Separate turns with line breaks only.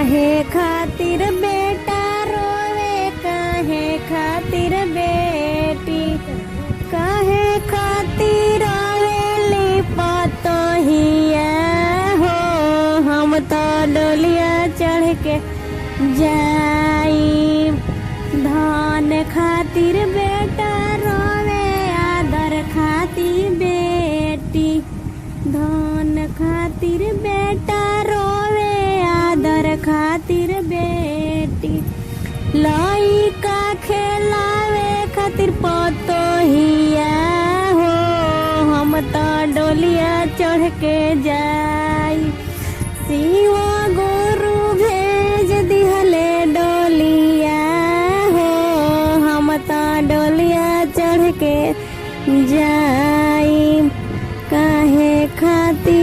काहे खातिर बेटा रोवे, काहे खातिर बेटी, काहे खातिर रोवेली पतोहिया हो। हम तो डोलिया चढ़ के जाई, धान खातिर बेटा रोवे, आदर खातिर बेटी, धान खातिर बेटा रोवे, आदर खातिर बेटी, लइका खेलावे खातिर पतोहिया हो। हम तो डोलिया चढ़ के जाई, शिवा गुरु भेज दिहले डोलिया हो। हम तो डोलिया चढ़ के जाई, काहे खातिर